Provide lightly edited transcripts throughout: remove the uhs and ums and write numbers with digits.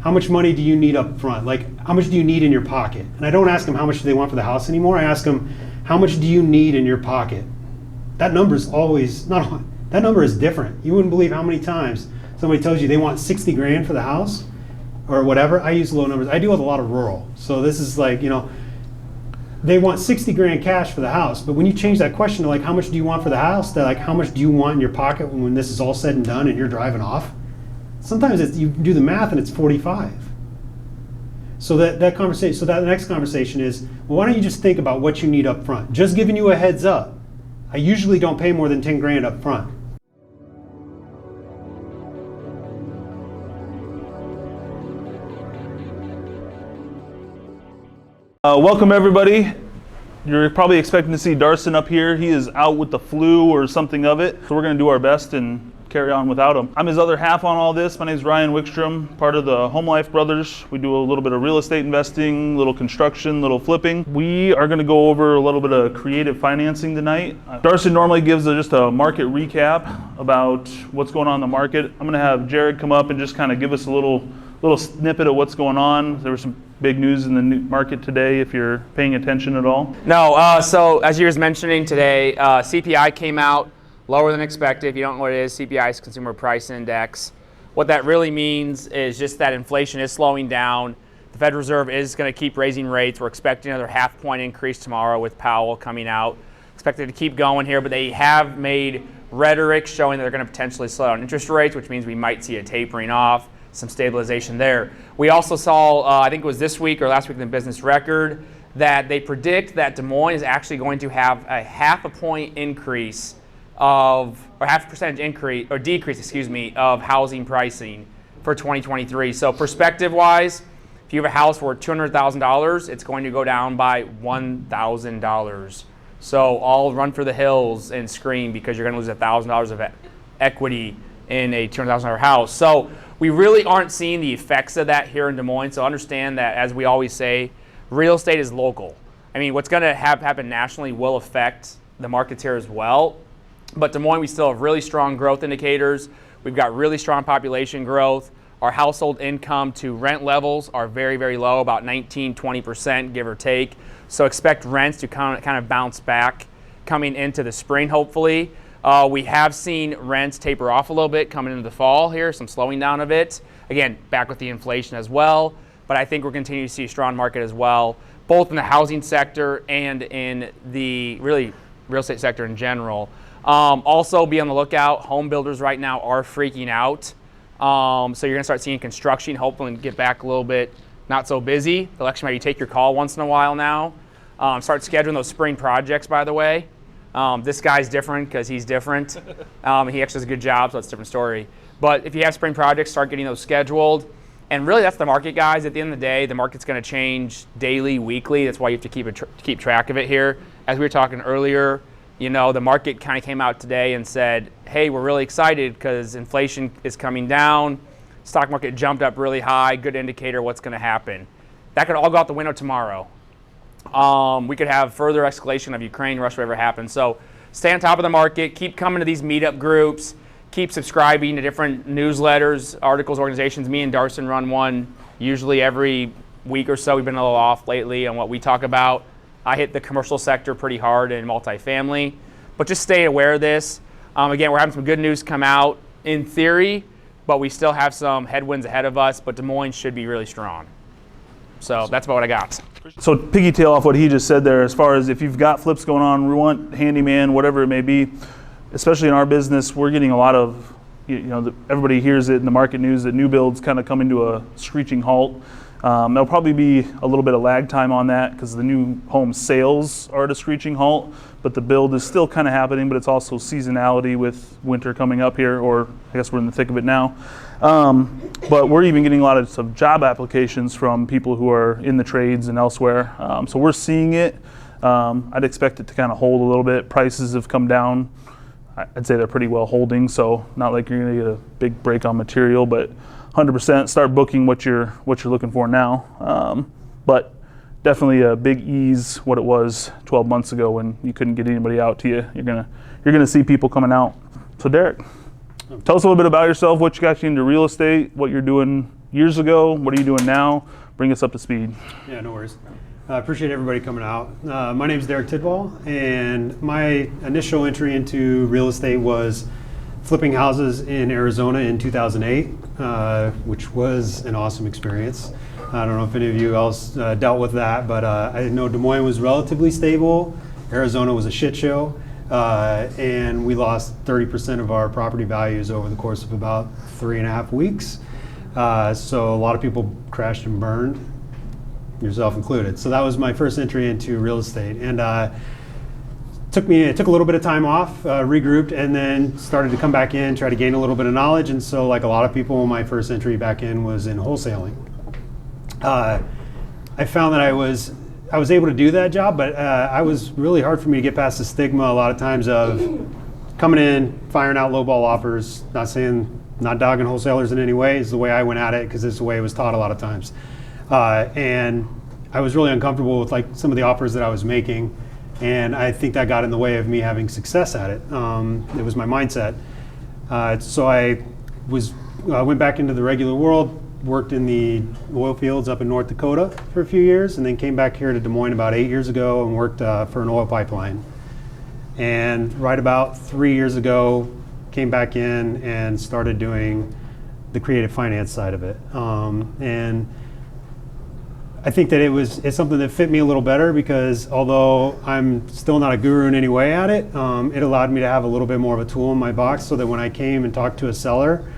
how much money do you need up front? Like, how much do you need in your pocket? And I don't ask them how much do they want for the house anymore. I ask them, how much do you need in your pocket? That number is always, that number is different. You wouldn't believe how many times somebody tells you they want 60 grand for the house or whatever. I use low numbers. I deal with a lot of rural. So this is like, they want 60 grand cash for the house. But when you change that question to like, how much do you want for the house? To like, how much do you want in your pocket when this is all said and done and you're driving off? Sometimes you do the math and it's 45. So that next conversation is, well, why don't you just think about what you need up front? Just giving you a heads up. I usually don't pay more than 10 grand up front. Welcome everybody. You're probably expecting to see Darson up here. He is out with the flu or something of it. So we're gonna do our best and carry on without him. I'm his other half on all this. My name is Ryan Wickstrom, part of the Home Life Brothers. We do a little bit of real estate investing, little construction, little flipping. We are gonna go over a little bit of creative financing tonight. Darson normally gives just a market recap about what's going on in the market. I'm gonna have Jared come up and just kind of give us a little snippet of what's going on. There was some big news in the market today, if you're paying attention at all. No, so as you were mentioning today, CPI came out lower than expected. If you don't know what it is, CPI is Consumer Price Index. What that really means is just that inflation is slowing down. The Federal Reserve is going to keep raising rates. We're expecting another half-point increase tomorrow with Powell coming out. Expected to keep going here, but they have made rhetoric showing that they're going to potentially slow down interest rates, which means we might see a tapering off, some stabilization there. We also saw, I think it was this week or last week in the Business Record, that they predict that Des Moines is actually going to have a half a point increase or half a percentage increase or decrease, of housing pricing for 2023. So perspective-wise, if you have a house worth $200,000, it's going to go down by $1,000. So all run for the hills and scream because you're going to lose $1,000 of equity in a $200,000 house. So we really aren't seeing the effects of that here in Des Moines. So understand that, as we always say, real estate is local. I mean, what's going to happen nationally will affect the markets here as well. But Des Moines, we still have really strong growth indicators. We've got really strong population growth. Our household income to rent levels are very, very low, about 19-20%, give or take. So expect rents to kind of bounce back coming into the spring, hopefully. We have seen rents taper off a little bit coming into the fall here, some slowing down of it. Again, back with the inflation as well. But I think we're continuing to see a strong market as well, both in the housing sector and in the real estate sector in general. Also be on the lookout. Home builders right now are freaking out. So you're gonna start seeing construction hopefully get back a little bit not so busy. The election might take your call once in a while now. Start scheduling those spring projects, by the way. This guy's different because he's different. He actually does a good job, so that's a different story. But if you have spring projects, start getting those scheduled. And really, that's the market, guys. At the end of the day, the market's going to change daily, weekly. That's why you have to keep track of it here. As we were talking earlier, the market kind of came out today and said, hey, we're really excited because inflation is coming down. Stock market jumped up really high. Good indicator of what's going to happen. That could all go out the window tomorrow. We could have further escalation of Ukraine, Russia, whatever happens. So stay on top of the market. Keep coming to these meetup groups. Keep subscribing to different newsletters, articles, organizations. Me and Darson run one usually every week or so. We've been a little off lately on what we talk about. I hit the commercial sector pretty hard in multifamily. But just stay aware of this. Again, we're having some good news come out in theory, but we still have some headwinds ahead of us. But Des Moines should be really strong. So that's about what I got. So piggytail off what he just said there, as far as if you've got flips going on, we want handyman, whatever it may be, especially in our business, we're getting a lot of, everybody hears it in the market news that new builds kind of coming to a screeching halt. There'll probably be a little bit of lag time on that because the new home sales are at a screeching halt, but the build is still kind of happening, but it's also seasonality with winter coming up here, or I guess we're in the thick of it now. But we're even getting a lot of job applications from people who are in the trades and elsewhere. So we're seeing it. I'd expect it to kind of hold a little bit. Prices have come down. I'd say they're pretty well holding, so not like you're going to get a big break on material, but 100% start booking what you're looking for now. But definitely a big ease what it was 12 months ago when you couldn't get anybody out to you. You're gonna see people coming out. So Derek, tell us a little bit about yourself, what you got you into real estate, what you're doing years ago? What are you doing now? Bring us up to speed. Yeah, no worries. I appreciate everybody coming out. My name is Derek Tidwell, and my initial entry into real estate was flipping houses in Arizona in 2008, which was an awesome experience. I don't know if any of you else dealt with that, but I know Des Moines was relatively stable. Arizona was a shit show, and we lost 30% of our property values over the course of about 3.5 weeks. So a lot of people crashed and burned, yourself included. So that was my first entry into real estate, and it took a little bit of time off, regrouped, and then started to come back in, try to gain a little bit of knowledge. And so, like a lot of people, my first entry back in was in wholesaling. I found that I was able to do that job, but I was really hard for me to get past the stigma a lot of times of coming in, firing out lowball offers. Not dogging wholesalers in any way, is the way I went at it, because it's the way it was taught a lot of times. And I was really uncomfortable with like some of the offers that I was making, and I think that got in the way of me having success at it. It was my mindset. So I went back into the regular world, worked in the oil fields up in North Dakota for a few years, and then came back here to Des Moines about 8 years ago and worked for an oil pipeline. And right about 3 years ago, came back in and started doing the creative finance side of it. And I think that it's something that fit me a little better, because although I'm still not a guru in any way at it, it allowed me to have a little bit more of a tool in my box, so that when I came and talked to a seller,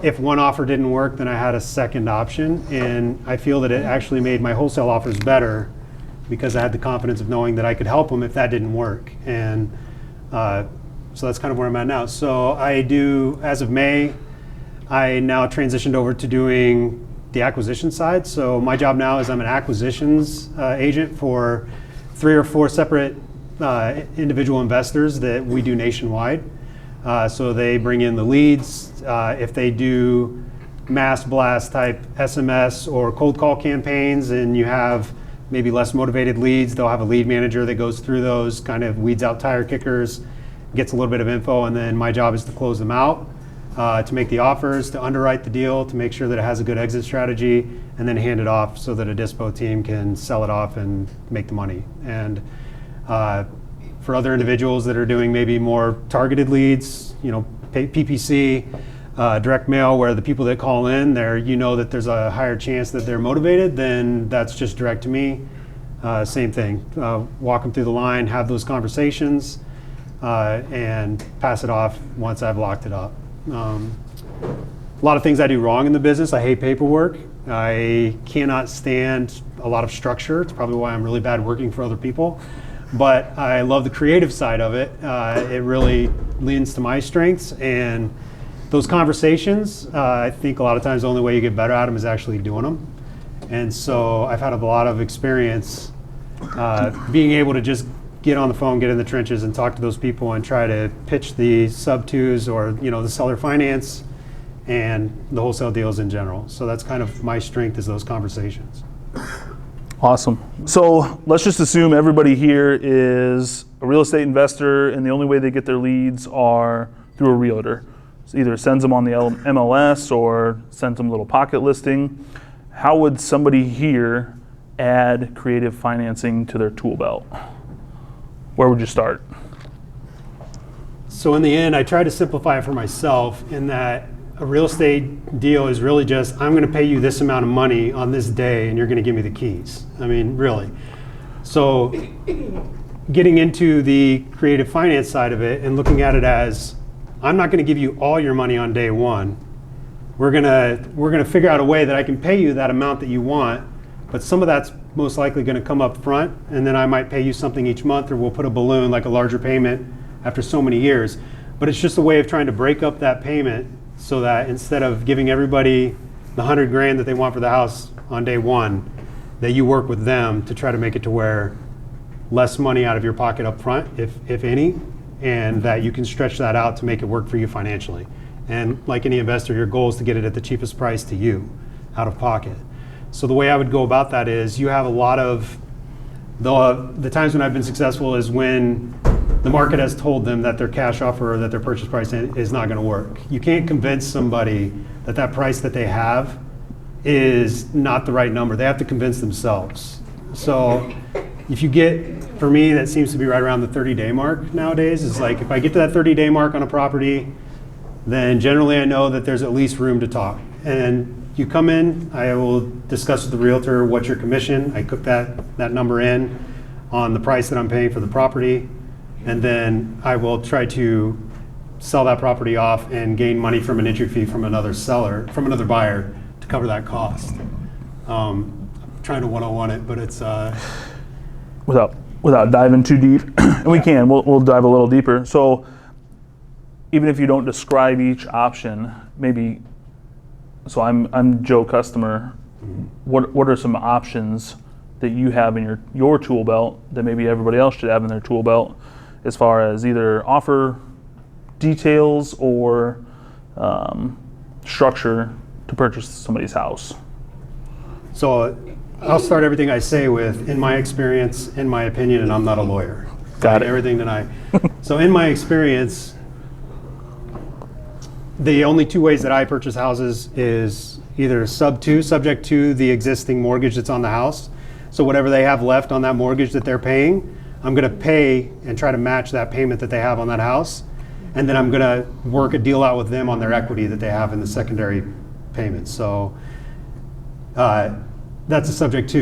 if one offer didn't work, then I had a second option. And I feel that it actually made my wholesale offers better, because I had the confidence of knowing that I could help them if that didn't work. And so that's kind of where I'm at now. So I do, as of May, I now transitioned over to doing the acquisition side. So my job now is I'm an acquisitions agent for 3 or 4 separate individual investors that we do nationwide. So they bring in the leads. If they do mass blast type SMS or cold call campaigns, and you have maybe less motivated leads, they'll have a lead manager that goes through those, kind of weeds out tire kickers, gets a little bit of info, and then my job is to close them out, to make the offers, to underwrite the deal, to make sure that it has a good exit strategy, and then hand it off so that a dispo team can sell it off and make the money. And for other individuals that are doing maybe more targeted leads, PPC, direct mail, where the people that call in, that there's a higher chance that they're motivated, then that's just direct to me. Same thing, walk them through the line, have those conversations, and pass it off once I've locked it up. A lot of things I do wrong in the business. I hate paperwork. I cannot stand a lot of structure. It's probably why I'm really bad working for other people. But I love the creative side of it. It really leans to my strengths. And those conversations, I think a lot of times the only way you get better at them is actually doing them. And so I've had a lot of experience being able to just get on the phone, get in the trenches, and talk to those people and try to pitch the sub-twos or the seller finance and the wholesale deals in general. So that's kind of my strength, is those conversations. Awesome. So let's just assume everybody here is a real estate investor, and the only way they get their leads are through a realtor. So either sends them on the MLS or sends them a little pocket listing. How would somebody here add creative financing to their tool belt? Where would you start? So in the end, I try to simplify it for myself, in that a real estate deal is really just, I'm going to pay you this amount of money on this day, and you're going to give me the keys. I mean, really. So getting into the creative finance side of it and looking at it as, I'm not going to give you all your money on day one. We're gonna figure out a way that I can pay you that amount that you want, but some of that's most likely going to come up front, and then I might pay you something each month, or we'll put a balloon, like a larger payment after so many years. But it's just a way of trying to break up that payment, so that instead of giving everybody the $100,000 that they want for the house on day one, that you work with them to try to make it to where less money out of your pocket up front, if any, and that you can stretch that out to make it work for you financially. And like any investor, your goal is to get it at the cheapest price to you, out of pocket. So the way I would go about that is, you have a lot of, the times when I've been successful is when the market has told them that their cash offer or that their purchase price is not going to work. You can't convince somebody that that price that they have is not the right number. They have to convince themselves. So if you get, for me, that seems to be right around the 30-day mark nowadays. It's like if I get to that 30-day mark on a property, then generally I know that there's at least room to talk. And you come in, I will discuss with the realtor what's your commission. I cook that number in on the price that I'm paying for the property. And then I will try to sell that property off and gain money from an entry fee from another seller, from another buyer to cover that cost. I'm trying to 101 it, but it's... Without diving too deep, and we'll dive a little deeper. So even if you don't describe each option, maybe, so I'm Joe customer, what are some options that you have in your tool belt that maybe everybody else should have in their tool belt, as far as either offer details or structure to purchase somebody's house? So I'll start everything I say with, in my experience, in my opinion, and I'm not a lawyer. Got it. Everything that so in my experience, the only two ways that I purchase houses is either subject to the existing mortgage that's on the house. So whatever they have left on that mortgage that they're paying, I'm going to pay and try to match that payment that they have on that house. And then I'm going to work a deal out with them on their equity that they have in the secondary payments. So that's a subject to.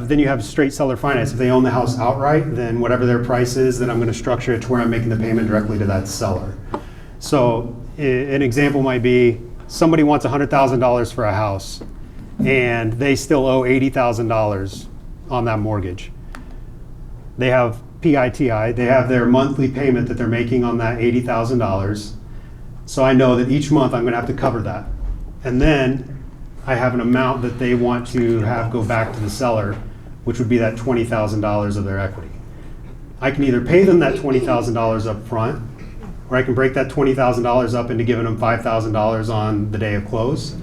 Then you have straight seller finance. If they own the house outright, then whatever their price is, then I'm going to structure it to where I'm making the payment directly to that seller. So an example might be somebody wants $100,000 for a house and they still owe $80,000 on that mortgage. They have PITI, they have their monthly payment that they're making on that $80,000. So I know that each month I'm going to have to cover that. And then I have an amount that they want to have go back to the seller, which would be that $20,000 of their equity. I can either pay them that $20,000 up front, or I can break that $20,000 up into giving them $5,000 on the day of close,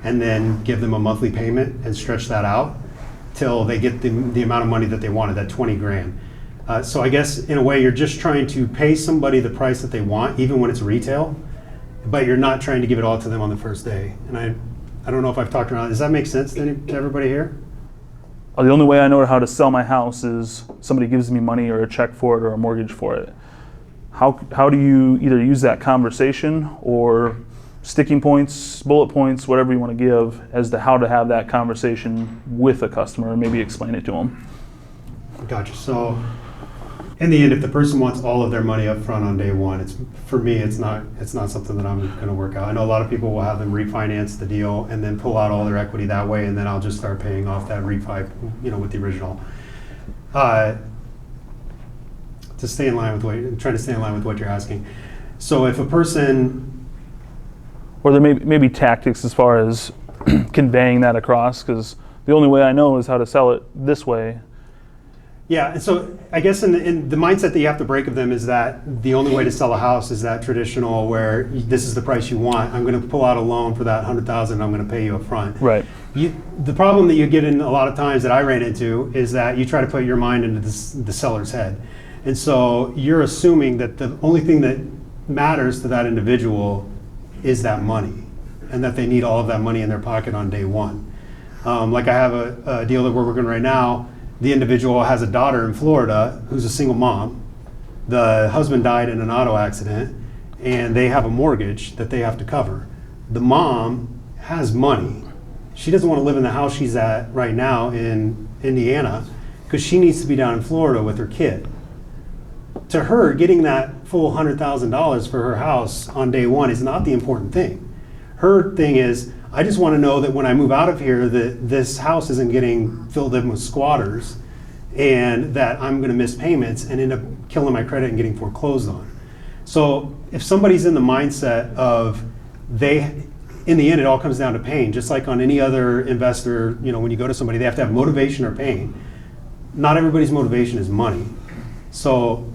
and then give them a monthly payment and stretch that out till they get the amount of money that they wanted, that 20 grand. So I guess in a way you're just trying to pay somebody the price that they want, even when it's retail, but you're not trying to give it all to them on the first day. And I don't know if I've talked around. Does that make sense to everybody here? The only way I know how to sell my house is somebody gives me money or a check for it or a mortgage for it. How do you either use that conversation or sticking points, bullet points, whatever you want to give, as to how to have that conversation with a customer and maybe explain it to them? Gotcha. So in the end, if the person wants all of their money up front on day one, for me, it's not something that I'm going to work out. I know a lot of people will have them refinance the deal and then pull out all their equity that way, and then I'll just start paying off that refi, with the original. To stay in line with what you're asking. So if a person, or there may be tactics as far as conveying that across, because the only way I know is how to sell it this way. Yeah, and so I guess in the mindset that you have to break of them is that the only way to sell a house is that traditional where this is the price you want. I'm going to pull out a loan for that $100,000. I'm going to pay you up front. Right. The problem that you get in a lot of times that I ran into is that you try to put your mind into the seller's head. And so you're assuming that the only thing that matters to that individual is that money, and that they need all of that money in their pocket on day one. Like I have a deal that we're working right now. The individual has a daughter in Florida who's a single mom. The husband died in an auto accident, and they have a mortgage that they have to cover. The mom has money. She doesn't want to live in the house she's at right now in Indiana because she needs to be down in Florida with her kid. To her, getting that full $100,000 for her house on day one is not the important thing. Her thing is, I just want to know that when I move out of here that this house isn't getting filled in with squatters and that I'm going to miss payments and end up killing my credit and getting foreclosed on. So if somebody's in the mindset of in the end, it all comes down to pain, just like on any other investor, when you go to somebody, they have to have motivation or pain. Not everybody's motivation is money. So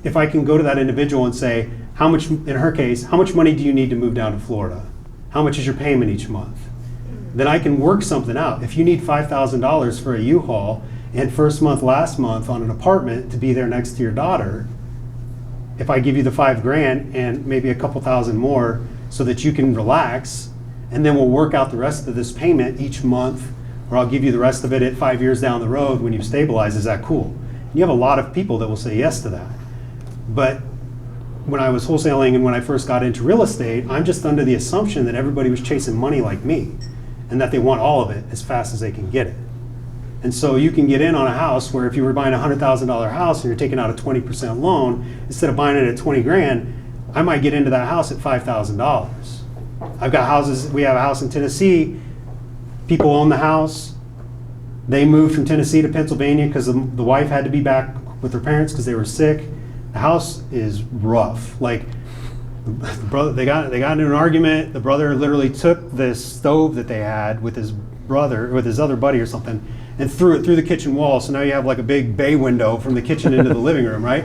if I can go to that individual and say, in her case, how much money do you need to move down to Florida? How much is your payment each month? Then I can work something out. If you need $5,000 for a U-Haul and first month, last month on an apartment to be there next to your daughter, if I give you the $5,000 and maybe a couple thousand more so that you can relax, and then we'll work out the rest of this payment each month, or I'll give you the rest of it at 5 years down the road when you've stabilized, is that cool? And you have a lot of people that will say yes to that. But when I was wholesaling and when I first got into real estate, I'm just under the assumption that everybody was chasing money like me, and that they want all of it as fast as they can get it. And so you can get in on a house where if you were buying a $100,000 house and you're taking out a 20% loan, instead of buying it at 20 grand, I might get into that house at $5,000. I've got houses, we have a house in Tennessee, people own the house, they moved from Tennessee to Pennsylvania because the wife had to be back with her parents because they were sick. The house is rough. Like, the brother, they got into an argument. The brother literally took this stove that they had with his other buddy or something, and threw it through the kitchen wall. So now you have like a big bay window from the kitchen into the living room, right?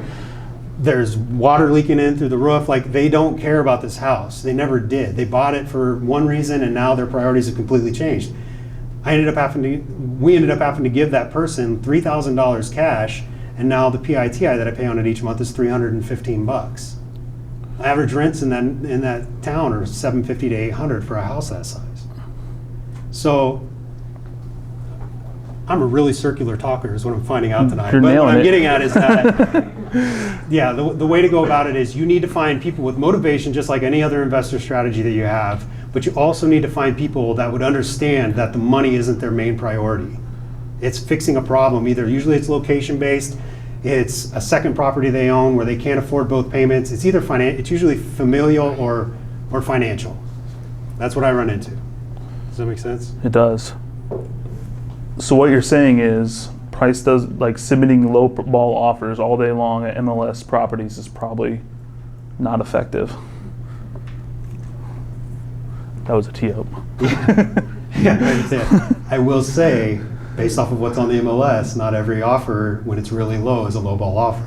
There's water leaking in through the roof. Like, they don't care about this house. They never did. They bought it for one reason, and now their priorities have completely changed. We ended up having to give that person $3,000 cash, and now the PITI that I pay on it each month is $315. Average rents in that town are $750 to $800 for a house that size. So I'm a really circular talker is what I'm finding out tonight. You're but nailing what I'm it. getting at is that, yeah, the way to go about it is you need to find people with motivation just like any other investor strategy that you have, but you also need to find people that would understand that the money isn't their main priority. It's fixing a problem. Usually it's location based, it's a second property they own where they can't afford both payments. It's either it's usually familial or financial. That's what I run into. Does that make sense? It does. So what you're saying is price does, like, submitting low ball offers all day long at MLS properties is probably not effective. That was a tee-up. Yeah, I will say, based off of what's on the MLS, not every offer, when it's really low, is a low ball offer.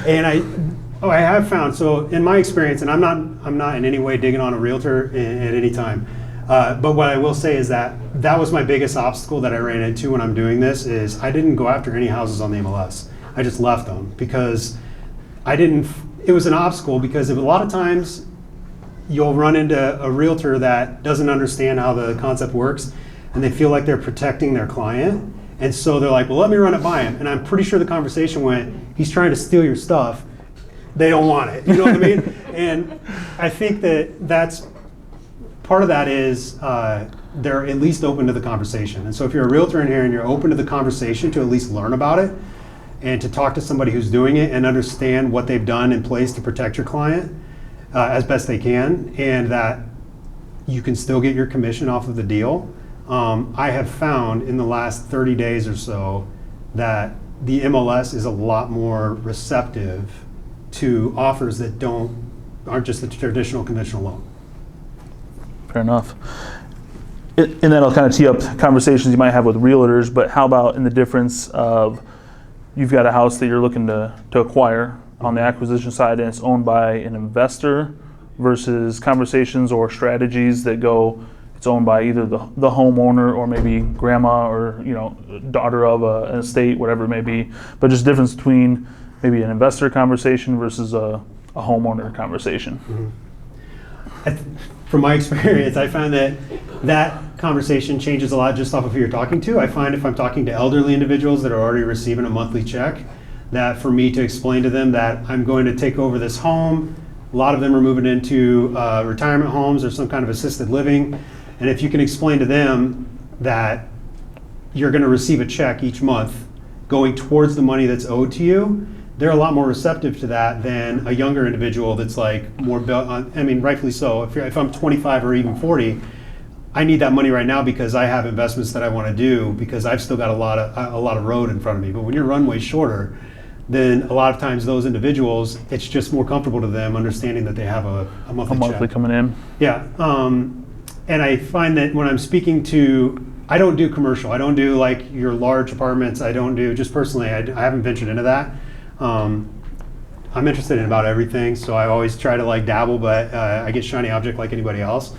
And I have found, so in my experience, and I'm not in any way digging on a realtor at any time, but what I will say is that was my biggest obstacle that I ran into when I'm doing this, is I didn't go after any houses on the MLS. I just left them because it was an obstacle, because a lot of times you'll run into a realtor that doesn't understand how the concept works, and they feel like they're protecting their client. And so they're like, well, let me run it by him. And I'm pretty sure the conversation went, he's trying to steal your stuff. They don't want it. You know what I mean? And I think that's part of that is they're at least open to the conversation. And so if you're a realtor in here and you're open to the conversation to at least learn about it and to talk to somebody who's doing it and understand what they've done in place to protect your client as best they can, and that you can still get your commission off of the deal. I have found in the last 30 days or so that the MLS is a lot more receptive to offers that aren't just the traditional conventional loan. Fair enough. And that'll kind of tee up conversations you might have with realtors, but how about in the difference of you've got a house that you're looking to acquire on the acquisition side, and it's owned by an investor, versus conversations or strategies that go, it's owned by either the homeowner or maybe grandma or daughter of an estate, whatever it may be, but just difference between maybe an investor conversation versus a homeowner conversation. Mm-hmm. From my experience, I find that conversation changes a lot just off of who you're talking to. I find if I'm talking to elderly individuals that are already receiving a monthly check, that for me to explain to them that I'm going to take over this home, a lot of them are moving into retirement homes or some kind of assisted living. And if you can explain to them that you're going to receive a check each month going towards the money that's owed to you, they're a lot more receptive to that than a younger individual that's like more built on, I mean, rightfully so. If I'm 25 or even 40, I need that money right now because I have investments that I want to do, because I've still got a lot of road in front of me. But when your runway's shorter, then a lot of times those individuals, it's just more comfortable to them understanding that they have a monthly check coming in. Yeah. And I find that when I'm speaking to, I don't do commercial. I don't do like your large apartments. I don't do, just personally, I haven't ventured into that. I'm interested in about everything, so I always try to like dabble, but I get shiny object like anybody else.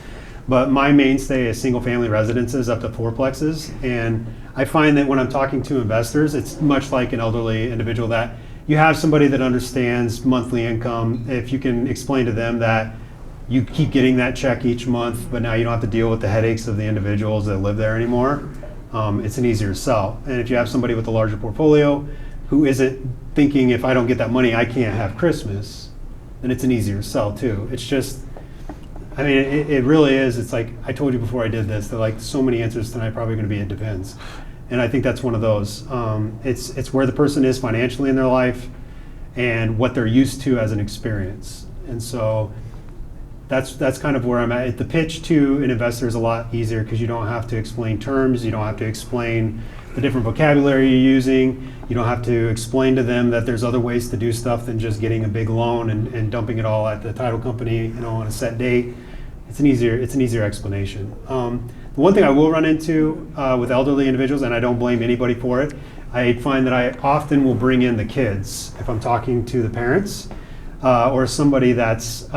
But my mainstay is single-family residences up to fourplexes, and I find that when I'm talking to investors, it's much like an elderly individual, that you have somebody that understands monthly income. If you can explain to them that you keep getting that check each month, but now you don't have to deal with the headaches of the individuals that live there anymore, it's an easier sell. And if you have somebody with a larger portfolio who isn't thinking, if I don't get that money, I can't have Christmas, then it's an easier sell too. It's just, I mean, it really is. It's like, I told you before I did this, that like so many answers tonight probably going to be, it depends. And I think that's one of those. It's where the person is financially in their life and what they're used to as an experience. And so that's kind of where I'm at. The pitch to an investor is a lot easier because you don't have to explain terms, you don't have to explain the different vocabulary you're using, you don't have to explain to them that there's other ways to do stuff than just getting a big loan and dumping it all at the title company, on a set date. It's an easier explanation. The one thing I will run into with elderly individuals, and I don't blame anybody for it, I find that I often will bring in the kids if I'm talking to the parents or somebody that's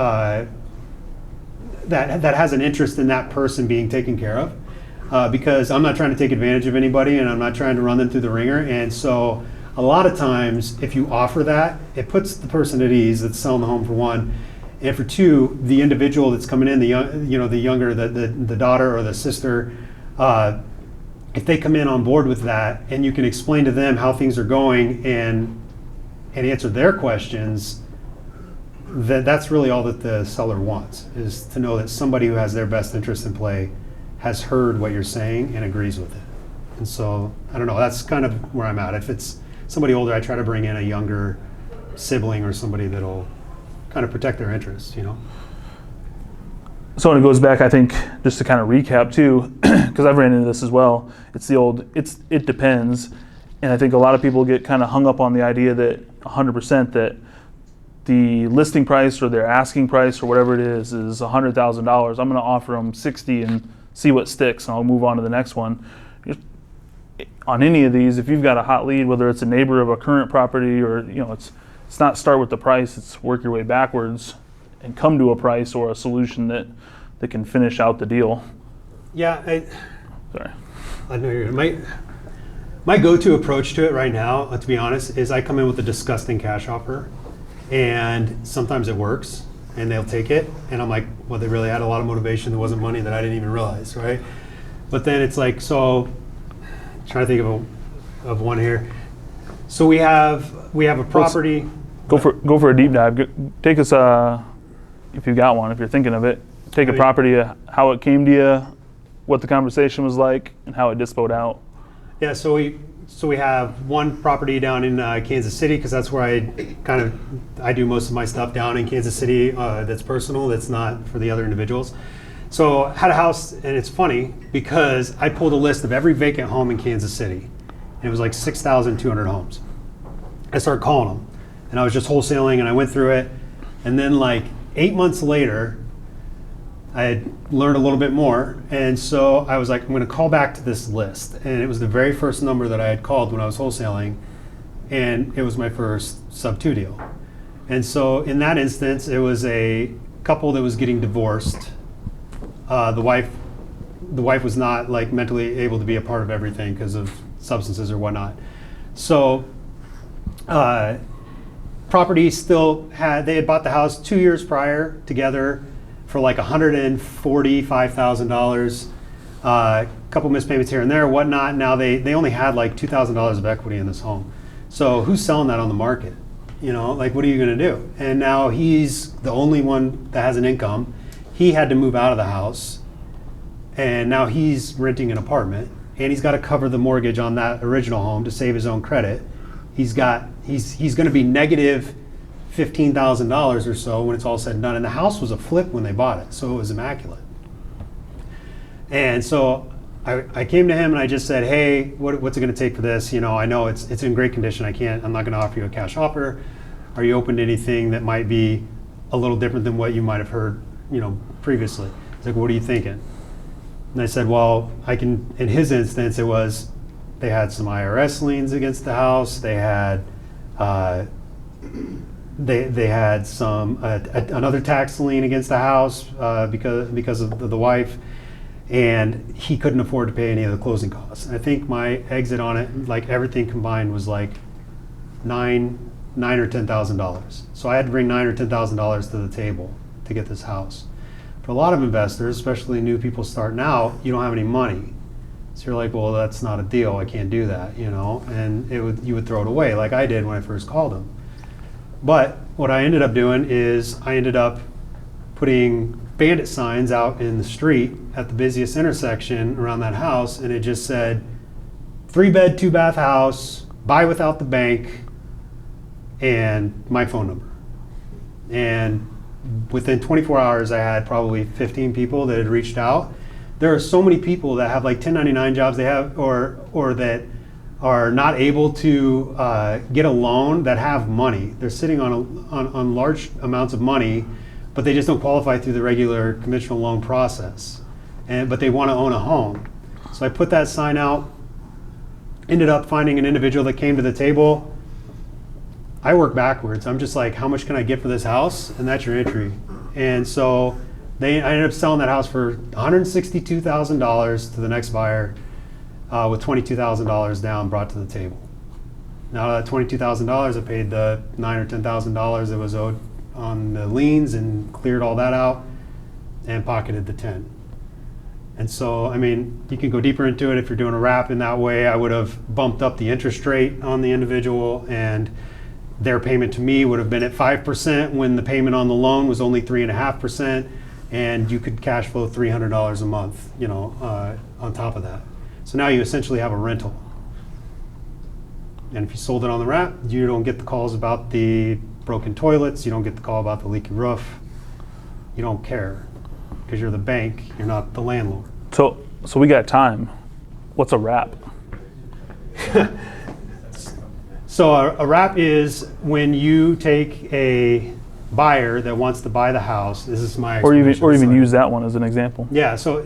that has an interest in that person being taken care of, because I'm not trying to take advantage of anybody and I'm not trying to run them through the ringer. And so a lot of times if you offer that, it puts the person at ease that's selling the home, for one. And for two, the individual that's coming in, the younger, the daughter or the sister, if they come in on board with that, and you can explain to them how things are going and answer their questions, that's really all that the seller wants, is to know that somebody who has their best interest in play has heard what you're saying and agrees with it. And so, I don't know, that's kind of where I'm at. If it's somebody older, I try to bring in a younger sibling or somebody that'll kind of protect their interests, So when it goes back, I think, just to kind of recap too, because I've ran into this as well, it's the old, it depends. And I think a lot of people get kind of hung up on the idea that 100% that the listing price or their asking price or whatever it is $100,000. I'm going to offer them 60 and see what sticks, and I'll move on to the next one. On any of these, if you've got a hot lead, whether it's a neighbor of a current property or, it's not start with the price, it's work your way backwards and come to a price or a solution that can finish out the deal. Yeah, Sorry. I know you're my go-to approach to it right now, to be honest, is I come in with a disgusting cash offer, and sometimes it works and they'll take it, and I'm like, well, they really had a lot of motivation. There wasn't money that I didn't even realize, right? But then it's like, so I'm trying to think of one here. So we have a property. Go for a deep dive. Take us, if you've got one, if you're thinking of it, take a property, how it came to you, what the conversation was like, and how it dispoed out. Yeah, so we have one property down in Kansas City, because that's where I do most of my stuff down in Kansas City. That's personal. That's not for the other individuals. So I had a house, and it's funny because I pulled a list of every vacant home in Kansas City, and it was like 6,200 homes. I started calling them, and I was just wholesaling, and I went through it, and then like 8 months later, I had learned a little bit more, and so I was like, I'm going to call back to this list. And it was the very first number that I had called when I was wholesaling, and it was my first sub-2 deal. And so in that instance, it was a couple that was getting divorced. The wife was not like mentally able to be a part of everything because of substances or whatnot. So property still they had bought the house 2 years prior together for like $145,000, a couple missed payments here and there, whatnot. Now they only had like $2,000 of equity in this home. So who's selling that on the market? Like, what are you gonna do? And now he's the only one that has an income. He had to move out of the house, and now he's renting an apartment, and he's got to cover the mortgage on that original home to save his own credit. He's gonna be negative $15,000 or so when it's all said and done. And the house was a flip when they bought it, so it was immaculate. And so I came to him and I just said, hey, what's it going to take for this? I know it's in great condition. I'm not going to offer you a cash offer. Are you open to anything that might be a little different than what you might have heard, previously? He's like, what are you thinking? And I said, well, in his instance, it was, they had some IRS liens against the house. They had they had another tax lien against the house because of the wife, and he couldn't afford to pay any of the closing costs. And I think my exit on it, like everything combined, was like $9,000 or $10,000. So I had to bring $9,000 or $10,000 to the table to get this house. For a lot of investors, especially new people starting out, you don't have any money. So you're like, well, that's not a deal. I can't do that, and you would throw it away like I did when I first called him. But what I ended up doing is I ended up putting bandit signs out in the street at the busiest intersection around that house, and it just said 3-bed, 2-bath house, buy without the bank, and my phone number. And within 24 hours, I had probably 15 people that had reached out. There are so many people that have like 1099 jobs they have, or that are not able to get a loan that have money. They're sitting on large amounts of money, but they just don't qualify through the regular conventional loan process. But they want to own a home. So I put that sign out, ended up finding an individual that came to the table. I work backwards. I'm just like, how much can I get for this house? And that's your entry. And so I ended up selling that house for $162,000 to the next buyer, with $22,000 down brought to the table. Now that $22,000, I paid the $9,000 or $10,000 that was owed on the liens and cleared all that out and pocketed the 10. And so, I mean, you can go deeper into it. If you're doing a wrap in that way, I would have bumped up the interest rate on the individual, and their payment to me would have been at 5% when the payment on the loan was only 3.5%, and you could cash flow $300 a month, on top of that. So now you essentially have a rental. And if you sold it on the wrap, you don't get the calls about the broken toilets, you don't get the call about the leaky roof. You don't care because you're the bank, you're not the landlord. So we got time. What's a wrap? So a wrap is when you take a buyer that wants to buy the house. This is my Or explanation. even use that one as an example. Yeah. So,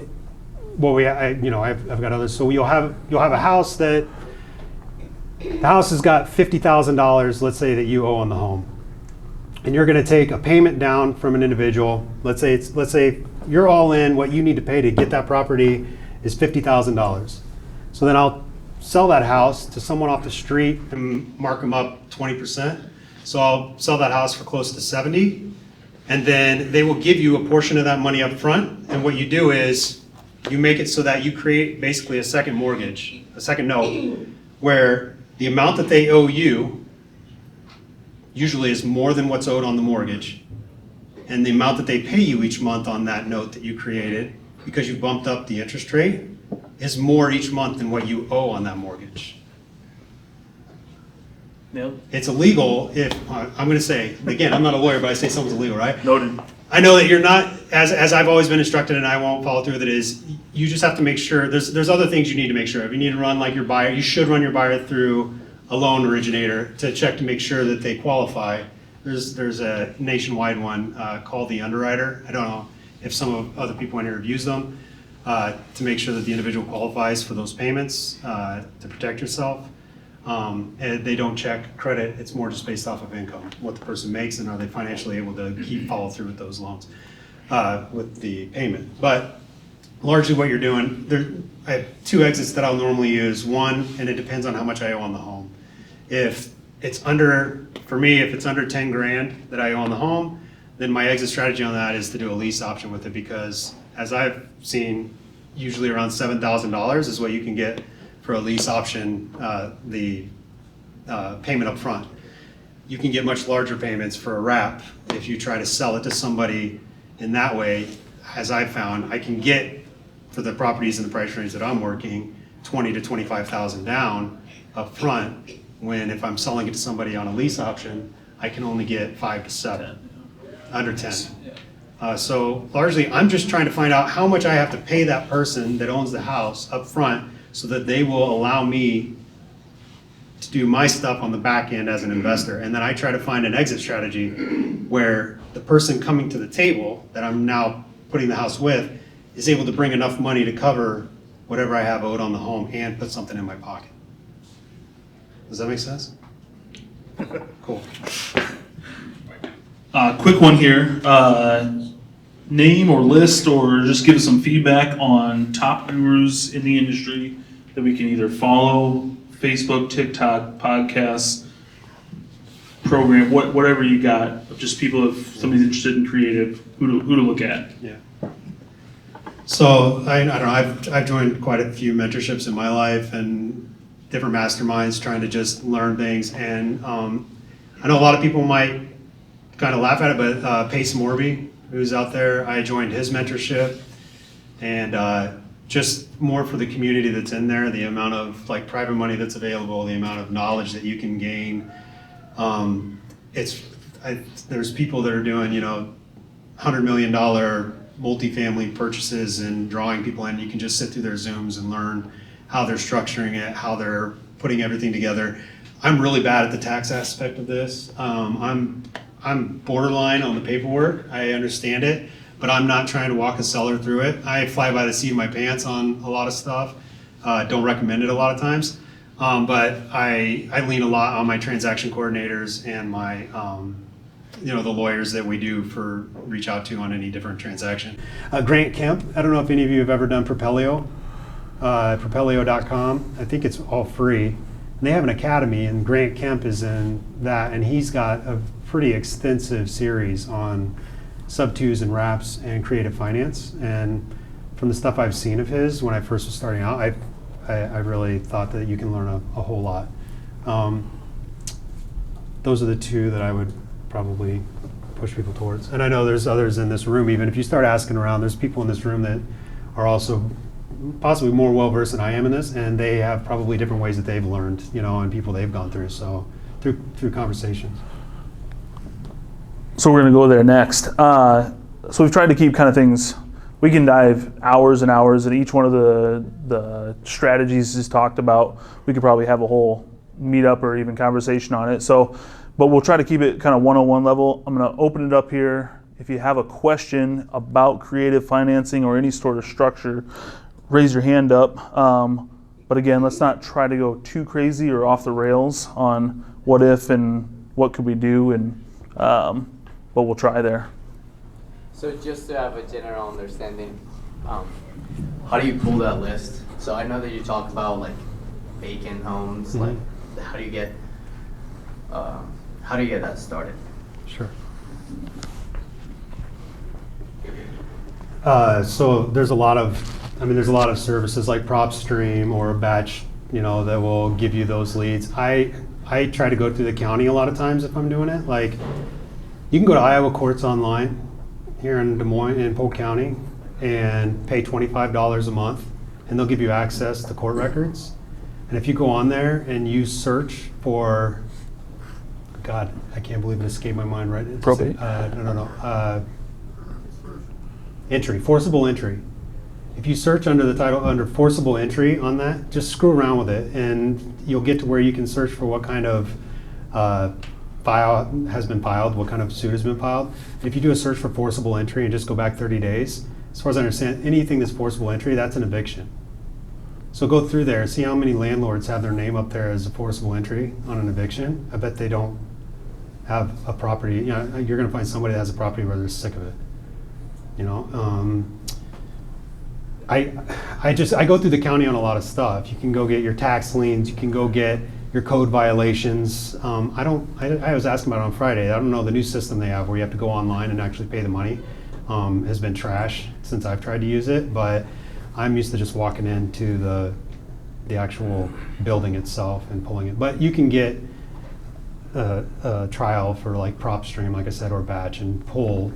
well, I've got others. So you'll have a house that the house has got $50,000, let's say, that you owe on the home, and you're going to take a payment down from an individual. Let's say you're all in. What you need to pay to get that property is $50,000. So then I'll sell that house to someone off the street and mark them up 20%. So I'll sell that house for close to 70, and then they will give you a portion of that money up front. And what you do is you make it so that you create basically a second mortgage, a second note, where the amount that they owe you usually is more than what's owed on the mortgage, and the amount that they pay you each month on that note that you created, because you bumped up the interest rate, is more each month than what you owe on that mortgage. Yep. It's illegal if, I'm going to say, again, I'm not a lawyer, but I say something's illegal, right? Noted. I know that you're not, as I've always been instructed, and I won't follow through with it, is you just have to make sure, there's other things you need to make sure of. You need to run like your buyer, you should run your buyer through a loan originator to check to make sure that they qualify. There's a nationwide one called the Underwriter. I don't know if some of other people in here have used them to make sure that the individual qualifies for those payments to protect yourself. And they don't check credit. It's more just based off of income, what the person makes, and are they financially able to follow through with those loans, with the payment. But largely what you're doing, I have two exits that I'll normally use. One, and it depends on how much I owe on the home. If it's under, for me, if it's under 10 grand that I owe on the home, then my exit strategy on that is to do a lease option with it, because as I've seen, usually around $7,000 is what you can get for a lease option, the payment up front. You can get much larger payments for a wrap if you try to sell it to somebody in that way. As I've found, I can get, for the properties in the price range that I'm working, 20 to 25,000 down up front, when if I'm selling it to somebody on a lease option, I can only get 5 to 7, under 10. So largely, I'm just trying to find out how much I have to pay that person that owns the house up front, so that they will allow me to do my stuff on the back end as an investor. And then I try to find an exit strategy where the person coming to the table that I'm now putting the house with is able to bring enough money to cover whatever I have owed on the home and put something in my pocket. Does that make sense? Cool. Quick one here. Name or list or just give us some feedback on top gurus in the industry that we can either follow, Facebook, TikTok, podcasts, program, whatever you got. Just people, if somebody's interested in creative, who to look at. Yeah. So I don't know. I've joined quite a few mentorships in my life and different masterminds trying to just learn things. And I know a lot of people might kind of laugh at it, but Pace Morby, who's out there, I joined his mentorship, and just more for the community that's in there, the amount of like private money that's available, the amount of knowledge that you can gain. There's people that are doing, $100 million multifamily purchases and drawing people in. You can just sit through their Zooms and learn how they're structuring it, how they're putting everything together. I'm really bad at the tax aspect of this. I'm borderline on the paperwork. I understand it, but I'm not trying to walk a seller through it. I fly by the seat of my pants on a lot of stuff. Don't recommend it a lot of times. But I lean a lot on my transaction coordinators and my, the lawyers that we do reach out to on any different transaction. Grant Kemp, I don't know if any of you have ever done Propelio, propelio.com. I think it's all free. And they have an academy, and Grant Kemp is in that, and he's got a pretty extensive series on sub-twos and wraps and creative finance. And from the stuff I've seen of his when I first was starting out, I really thought that you can learn a whole lot. Those are the two that I would probably push people towards. And I know there's others in this room, even if you start asking around, there's people in this room that are also possibly more well-versed than I am in this, and they have probably different ways that they've learned, and people they've gone through, so through conversations. So we're going to go there next. So we've tried to keep kind of things, we can dive hours and hours in each one of the strategies he's talked about. We could probably have a whole meetup or even conversation on it. But we'll try to keep it kind of 101 level. I'm going to open it up here. If you have a question about creative financing or any sort of structure, raise your hand up. But again, let's not try to go too crazy or off the rails on what if and what could we do, but we'll try there. So just to have a general understanding, how do you pull that list? So I know that you talk about like vacant homes, like how do you get that started? Sure. So there's a lot of services like PropStream or Batch, that will give you those leads. I try to go through the county a lot of times if I'm doing it. Like, you can go to Iowa Courts online here in Des Moines, in Polk County, and pay $25 a month, and they'll give you access to court records. And if you go on there and you search for, God, I can't believe it escaped my mind right now. Probate? Entry, forcible entry. If you search under the title, under forcible entry on that, just screw around with it, and you'll get to where you can search for what kind of file has been filed, what kind of suit has been filed. And if you do a search for forcible entry and just go back 30 days, as far as I understand, anything that's forcible entry, that's an eviction. So go through there and see how many landlords have their name up there as a forcible entry on an eviction. I bet they don't have a property. You're going to find somebody that has a property where they're sick of it. I go through the county on a lot of stuff. You can go get your tax liens. You can go get your code violations. I was asking about it on Friday. I don't know the new system they have where you have to go online and actually pay the money. Has been trash since I've tried to use it, but I'm used to just walking into the actual building itself and pulling it. But you can get a trial for like PropStream, like I said, or Batch, and pull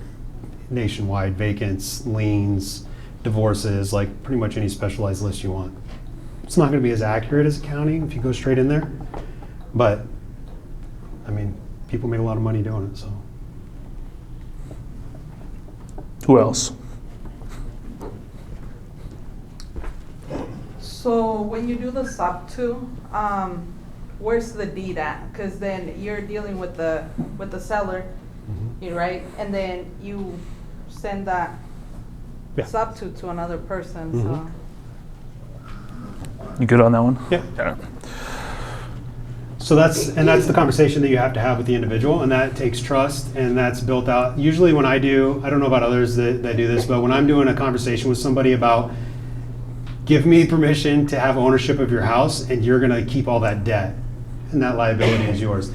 nationwide vacants, liens, divorces, like pretty much any specialized list you want. It's not going to be as accurate as accounting if you go straight in there, but people make a lot of money doing it. So, Who else? So when you do the sub-2, where's the deed at? Because then you're dealing with the seller, right? And then you send that sub-2 to another person. So. You good on that one? Yeah. So that's the conversation that you have to have with the individual, and that takes trust, and that's built out. Usually when I don't know about others that do this, but when I'm doing a conversation with somebody about, give me permission to have ownership of your house, and you're gonna keep all that debt, and that liability is yours.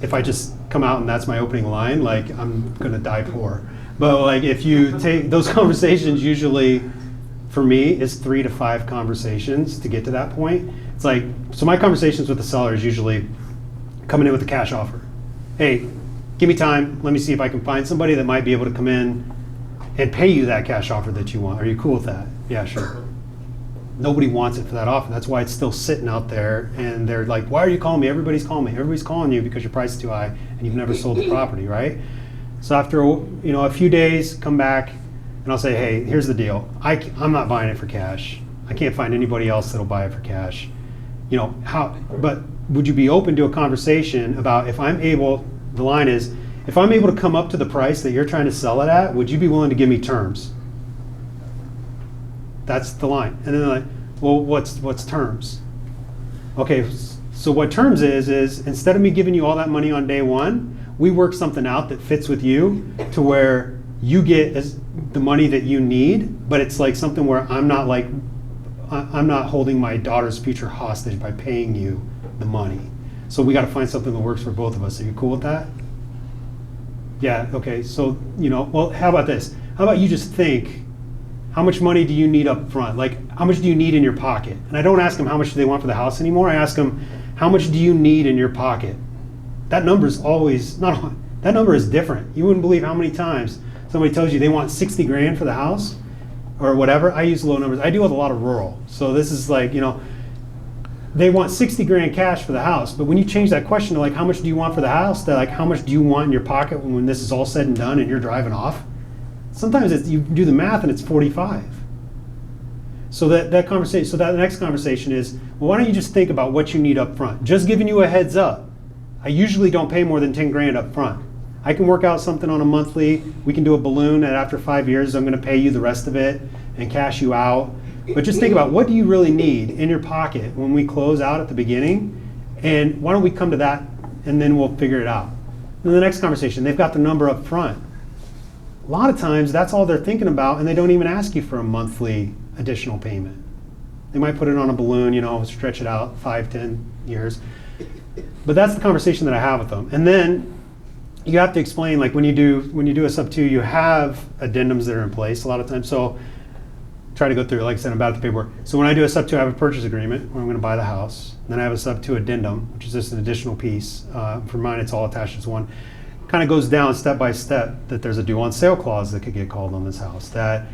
If I just come out and that's my opening line, like, I'm gonna die poor. But like, if you take those conversations, usually for me is 3 to 5 conversations to get to that point. It's like, so my conversations with the seller is usually coming in with a cash offer. Hey, give me time, let me see if I can find somebody that might be able to come in and pay you that cash offer that you want. Are you cool with that? Yeah, sure. Nobody wants it for that offer. That's why it's still sitting out there, and they're like, why are you calling me? Everybody's calling me. Everybody's calling you because your price is too high and you've never sold the property, right? So after a few days, come back and I'll say, hey, here's the deal. I'm not buying it for cash. I can't find anybody else that'll buy it for cash. But would you be open to a conversation about, if I'm able, the line is, if I'm able to come up to the price that you're trying to sell it at, would you be willing to give me terms? That's the line. And then they're like, well, what's terms? Okay, so what terms is instead of me giving you all that money on day one, we work something out that fits with you to where you get the money that you need, but it's like something where I'm not holding my daughter's future hostage by paying you the money. So we got to find something that works for both of us. Are you cool with that? Yeah, okay, so, well, how about this? How about you just think, how much money do you need up front? Like, how much do you need in your pocket? And I don't ask them how much do they want for the house anymore. I ask them, how much do you need in your pocket? That number is that number is different. You wouldn't believe how many times somebody tells you they want 60 grand for the house or whatever. I use low numbers. I deal with a lot of rural. So this is like, they want 60 grand cash for the house. But when you change that question to like, how much do you want for the house? They're like, how much do you want in your pocket when this is all said and done and you're driving off? Sometimes you do the math and it's 45. So that next conversation is, well, why don't you just think about what you need up front? Just giving you a heads up. I usually don't pay more than 10 grand up front. I can work out something on a monthly. We can do a balloon, and after 5 years, I'm going to pay you the rest of it and cash you out. But just think about, what do you really need in your pocket when we close out at the beginning? And why don't we come to that, and then we'll figure it out. And the next conversation, they've got the number up front. A lot of times, that's all they're thinking about, and they don't even ask you for a monthly additional payment. They might put it on a balloon, stretch it out 5, 10 years. But that's the conversation that I have with them. And then you have to explain, like when you do a sub 2, you have addendums that are in place a lot of times. So try to go through, like I said, I'm about the paperwork. So when I do a sub 2, I have a purchase agreement where I'm going to buy the house. Then I have a sub 2 addendum, which is just an additional piece. For mine, it's all attached as one. Kind of goes down step by step that there's a due on sale clause that could get called on this house. That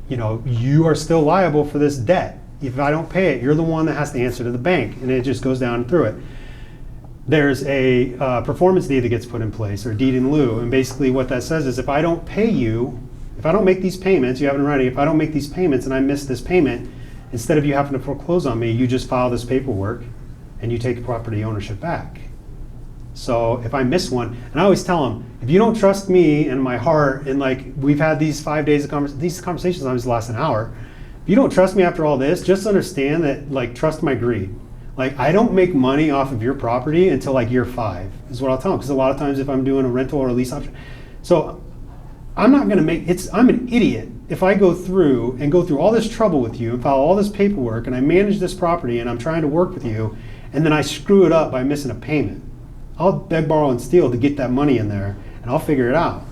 you are still liable for this debt. If I don't pay it, you're the one that has to answer to the bank, and it just goes down through it. There's a performance deed that gets put in place, or deed in lieu, and basically what that says is, if I don't pay you, if I don't make these payments, you have it in writing, if I don't make these payments and I miss this payment, instead of you having to foreclose on me, you just file this paperwork and you take property ownership back. So if I miss one, and I always tell them, if you don't trust me and my heart, and like we've had these 5 days of these conversations always last an hour. If you don't trust me after all this, just understand that, like, trust my greed. Like, I don't make money off of your property until like year 5 is what I'll tell them. Because a lot of times if I'm doing a rental or a lease option, so I'm not gonna I'm an idiot if I go through all this trouble with you and file all this paperwork and I manage this property and I'm trying to work with you, and then I screw it up by missing a payment. I'll beg, borrow, and steal to get that money in there, and I'll figure it out,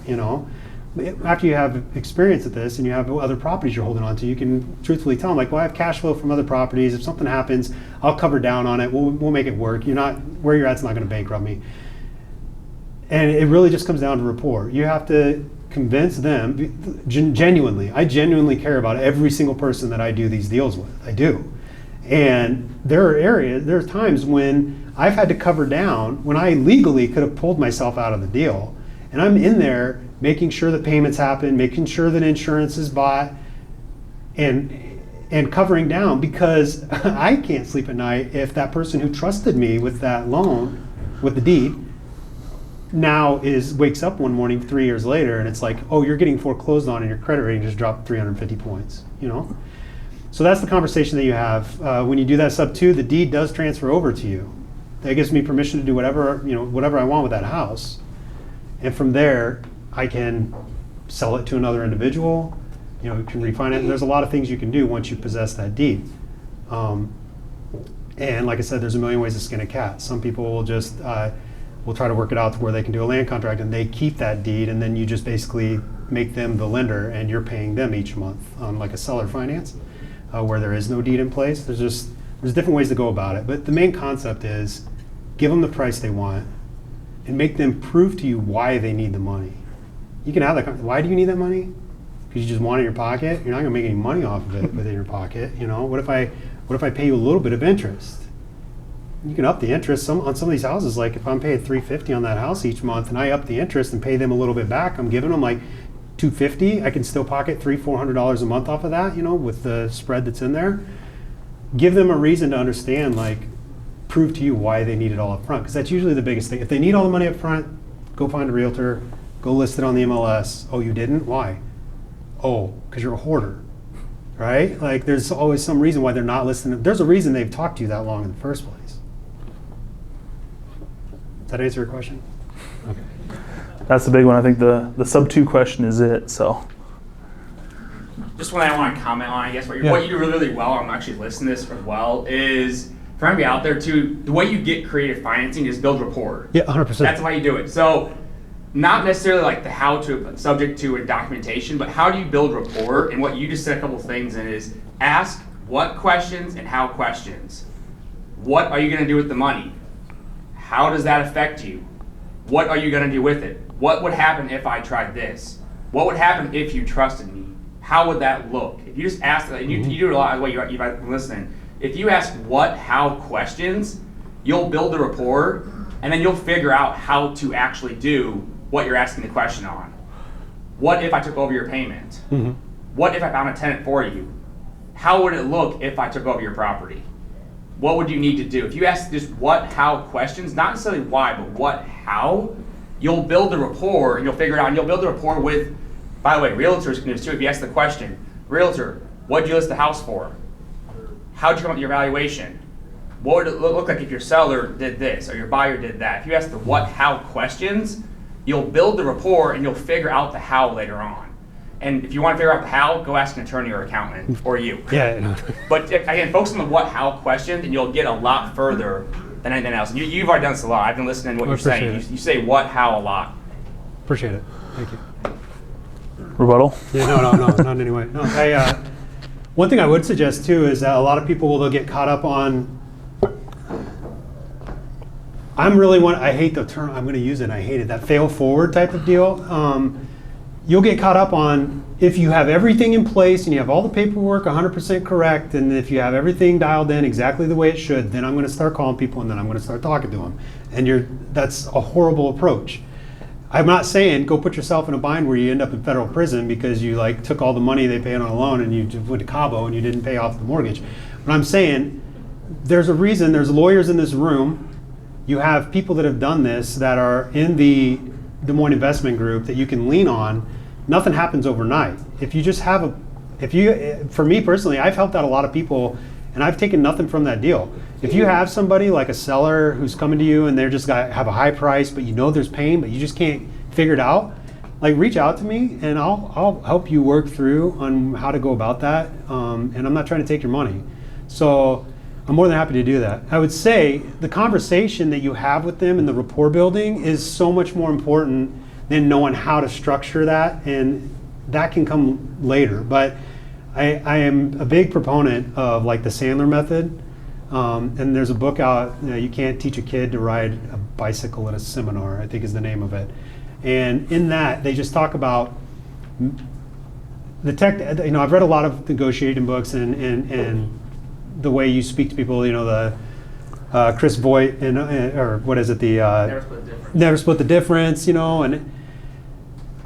After you have experience at this and you have other properties you're holding on to, you can truthfully tell them, like, well, I have cash flow from other properties. If something happens, I'll cover down on it. We'll make it work. Where you're at's not gonna bankrupt me. And it really just comes down to rapport. You have to convince them genuinely. I genuinely care about every single person that I do these deals with. I do. And there are times when I've had to cover down when I legally could have pulled myself out of the deal. And I'm in there making sure that payments happen, making sure that insurance is bought, and covering down, because I can't sleep at night if that person who trusted me with that loan, with the deed, now wakes up one morning 3 years later and it's like, oh, you're getting foreclosed on and your credit rating just dropped 350 points, So that's the conversation that you have. When you do that sub 2, the deed does transfer over to you. That gives me permission to do whatever, whatever I want with that house. And from there, I can sell it to another individual, you can refinance. There's a lot of things you can do once you possess that deed. And like I said, there's a million ways to skin a cat. Some people will just, will try to work it out to where they can do a land contract and they keep that deed, and then you just basically make them the lender and you're paying them each month on like a seller finance, where there is no deed in place. There's different ways to go about it, but the main concept is give them the price they want and make them prove to you why they need the money. You can have that. Why do you need that money? Because you just want it in your pocket. You're not going to make any money off of it within your pocket. What if I pay you a little bit of interest? You can up the interest on some of these houses. Like if I'm paying $350 on that house each month, and I up the interest and pay them a little bit back, I'm giving them like $250. I can still pocket $300-400 a month off of that. With the spread that's in there. Give them a reason to understand. Like, prove to you why they need it all up front, because that's usually the biggest thing. If they need all the money up front, go find a realtor, go list it on the MLS. Oh, you didn't? Why? Oh, because you're a hoarder, right? Like there's always some reason why they're not listening. There's a reason they've talked to you that long in the first place. Does that answer your question? Okay. That's the big one. I think the sub 2 question is it. So. Just one I want to comment on, I guess, what you do really, really well, I'm actually listening to this as well, is for everybody out there too, the way you get creative financing is build rapport. Yeah, 100%. That's why you do it. So not necessarily like the how to, subject to and documentation, but how do you build rapport? And what you just said a couple things in is ask what questions and how questions. What are you going to do with the money? How does that affect you? What are you going to do with it? What would happen if I tried this? What would happen if you trusted me? How would that look? If you just ask, and you do it a lot of the way you've been listening. If you ask what, how questions, you'll build the rapport, and then you'll figure out how to actually do what you're asking the question on. What if I took over your payment? Mm-hmm. What if I found a tenant for you? How would it look if I took over your property? What would you need to do? If you ask just what, how questions, not necessarily why, but what, how, you'll build the rapport and you'll figure it out, and you'll build the rapport with, by the way, realtors can do this too. If you ask the question, realtor, what did you list the house for? How did you come up with your valuation? What would it look like if your seller did this or your buyer did that? If you ask the what, how questions, you'll build the rapport and you'll figure out the how later on. And if you want to figure out the how, go ask an attorney or accountant or you. Yeah. No. But again, focus on the what, how questions, and you'll get a lot further than anything else. You've already done this a lot. I've been listening to what you're saying. You say what, how a lot. Appreciate it. Thank you. Rebuttal? Yeah, no, not anyway. No, one thing I would suggest too is that a lot of people they'll get caught up on. I hate the term. I'm going to use it. And I hate it. That fail forward type of deal. You'll get caught up on if you have everything in place and you have all the paperwork 100% correct, and if you have everything dialed in exactly the way it should, then I'm going to start calling people and then I'm going to start talking to them. And that's a horrible approach. I'm not saying go put yourself in a bind where you end up in federal prison because you took all the money they paid on a loan and you just went to Cabo and you didn't pay off the mortgage. But I'm saying there's a reason. There's lawyers in this room. You have people that have done this that are in the Des Moines investment group that you can lean on. Nothing happens overnight. If you just have for me personally, I've helped out a lot of people and I've taken nothing from that deal. If you have somebody like a seller who's coming to you and they're just have a high price, but there's pain, but you just can't figure it out, reach out to me and I'll help you work through on how to go about that. And I'm not trying to take your money. So I'm more than happy to do that. I would say the conversation that you have with them and the rapport building is so much more important than knowing how to structure that, and that can come later. But I am a big proponent of the Sandler method. And there's a book out, You Can't Teach a Kid to Ride a Bicycle at a Seminar, I think is the name of it. And in that, they just talk about the tech. I've read a lot of negotiating books and the way you speak to people, the Chris Voigt or what is it, the Never Split the Difference, and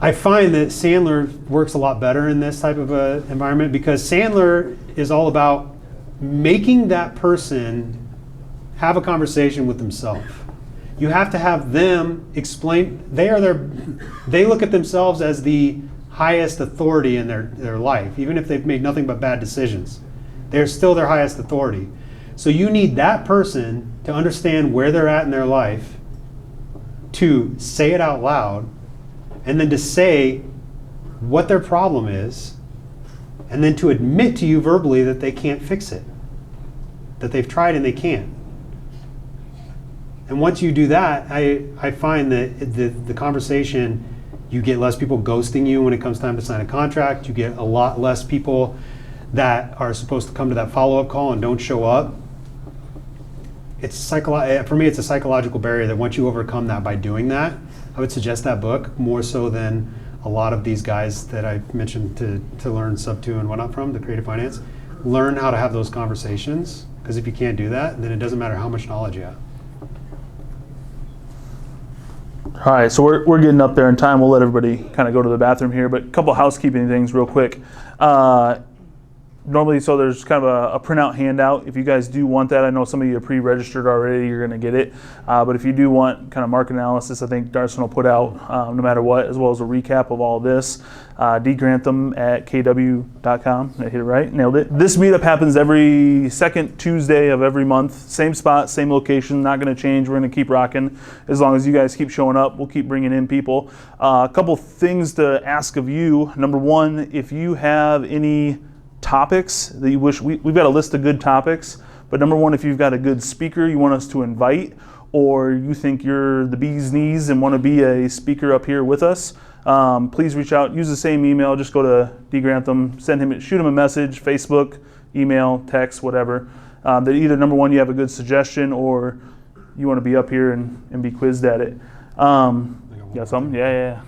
I find that Sandler works a lot better in this type of a environment because Sandler is all about making that person have a conversation with themselves. You have to have them explain. They look at themselves as the highest authority in their life, even if they've made nothing but bad decisions. They're still their highest authority. So you need that person to understand where they're at in their life, to say it out loud, and then to say what their problem is, and then to admit to you verbally that they can't fix it, that they've tried and they can't. And once you do that, I find that the conversation, you get less people ghosting you when it comes time to sign a contract. You get a lot less people that are supposed to come to that follow-up call and don't show up. For me, it's a psychological barrier that once you overcome that by doing that, I would suggest that book more so than a lot of these guys that I mentioned to learn sub 2 and whatnot from, the creative finance. Learn how to have those conversations, because if you can't do that, then it doesn't matter how much knowledge you have. All right, so we're getting up there in time. We'll let everybody kind of go to the bathroom here, but a couple housekeeping things real quick. Normally, so there's kind of a printout handout. If you guys do want that, I know some of you are pre-registered already, you're going to get it. But if you do want kind of market analysis, I think Darson will put out no matter what, as well as a recap of all this. dgrantham@kw.com. I hit it right, nailed it. This meetup happens every second Tuesday of every month. Same spot, same location, not going to change. We're going to keep rocking. As long as you guys keep showing up, we'll keep bringing in people. A couple things to ask of you. Number one, if you have any topics that you wish, we've got a list of good topics, but number one, if you've got a good speaker you want us to invite, or you think you're the bee's knees and want to be a speaker up here with us, please reach out. Use the same email. Just go to dgrantham, shoot him a message, Facebook, email, text, whatever. That either number one, you have a good suggestion, or you want to be up here and be quizzed at it. Got something? Yeah.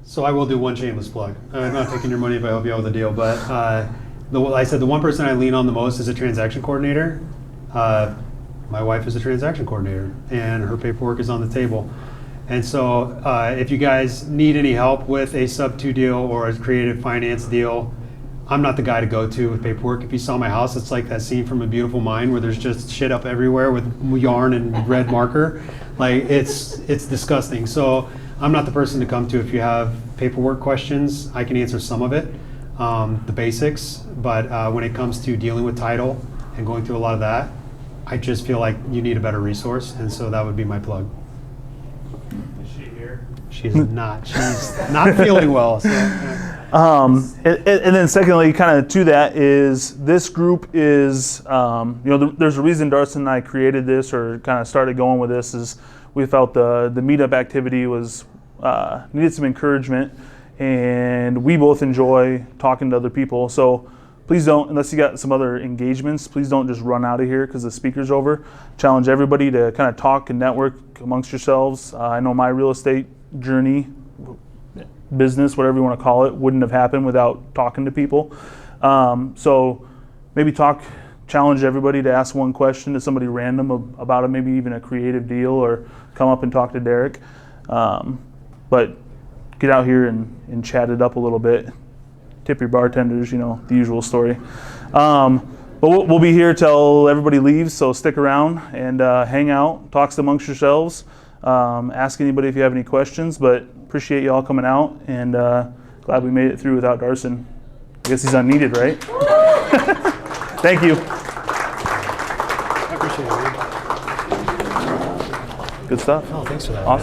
So I will do one shameless plug. I'm not taking your money if I help you out with a deal, but I said the one person I lean on the most is a transaction coordinator. My wife is a transaction coordinator, and her paperwork is on the table. And so if you guys need any help with a sub 2 deal or a creative finance deal, I'm not the guy to go to with paperwork. If you saw my house, it's like that scene from A Beautiful Mind where there's just shit up everywhere with yarn and red marker. Like it's disgusting. So I'm not the person to come to if you have paperwork questions. I can answer some of it, the basics, but when it comes to dealing with title and going through a lot of that, I just feel like you need a better resource, and so that would be my plug. Is she here? She's not. She's not feeling well. So. And then secondly, kind of to that is this group is, there's a reason Darson and I created this or kind of started going with this is we felt the meetup activity was needed some encouragement, and we both enjoy talking to other people. So please don't, unless you got some other engagements, please don't just run out of here because the speaker's over. Challenge everybody to kind of talk and network amongst yourselves. I know my real estate journey, business, whatever you want to call it, wouldn't have happened without talking to people. So maybe challenge everybody to ask one question to somebody random about it, maybe even a creative deal, or come up and talk to Derek. But get out here and chat it up a little bit. Tip your bartenders, the usual story. But we'll be here till everybody leaves, so stick around and hang out, talk amongst yourselves. Ask anybody if you have any questions, but appreciate you all coming out, and glad we made it through without Darson. I guess he's unneeded, right? Thank you. I appreciate it, man. Good stuff. Oh, thanks for that. Awesome.